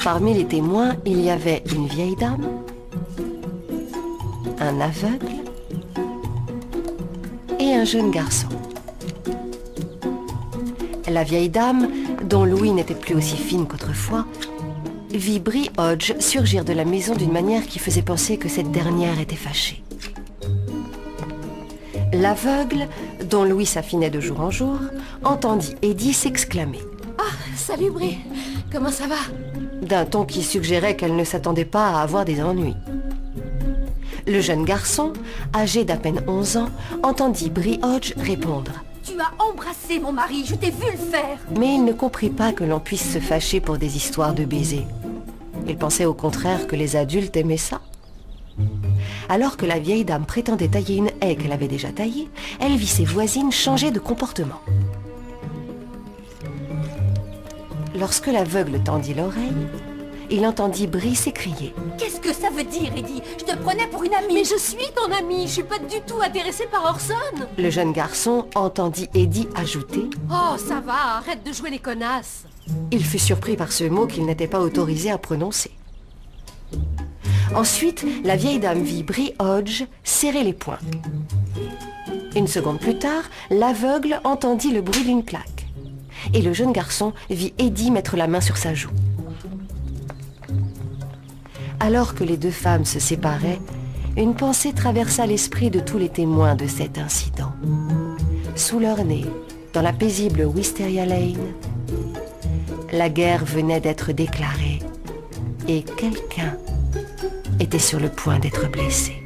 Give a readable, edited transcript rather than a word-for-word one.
Parmi les témoins, il y avait une vieille dame, un aveugle et un jeune garçon. La vieille dame, dont l'ouïe n'était plus aussi fine qu'autrefois, vit Brie Hodge surgir de la maison d'une manière qui faisait penser que cette dernière était fâchée. L'aveugle, dont l'ouïe s'affinait de jour en jour, entendit Eddie s'exclamer. « Ah, salut Brie, comment ça va ?» d'un ton qui suggérait qu'elle ne s'attendait pas à avoir des ennuis. Le jeune garçon, âgé d'à peine 11 ans, entendit Brie Hodge répondre. Tu as embrassé mon mari, je t'ai vu le faire. Mais il ne comprit pas que l'on puisse se fâcher pour des histoires de baisers. Il pensait au contraire que les adultes aimaient ça. Alors que la vieille dame prétendait tailler une haie qu'elle avait déjà taillée, elle vit ses voisines changer de comportement. Lorsque l'aveugle tendit l'oreille, il entendit Brie s'écrier. « Qu'est-ce que ça veut dire, Eddie? Je te prenais pour une amie. » Mais je suis ton amie, je suis pas du tout intéressée par Orson. Le jeune garçon entendit Eddie ajouter. Oh, ça va, arrête de jouer les connasses. Il fut surpris par ce mot qu'il n'était pas autorisé à prononcer. Ensuite, la vieille dame vit Brie Hodge serrer les poings. Une seconde plus tard, l'aveugle entendit le bruit d'une claque. Et le jeune garçon vit Eddie mettre la main sur sa joue. Alors que les deux femmes se séparaient, une pensée traversa l'esprit de tous les témoins de cet incident. Sous leur nez, dans la paisible Wisteria Lane, la guerre venait d'être déclarée et quelqu'un était sur le point d'être blessé.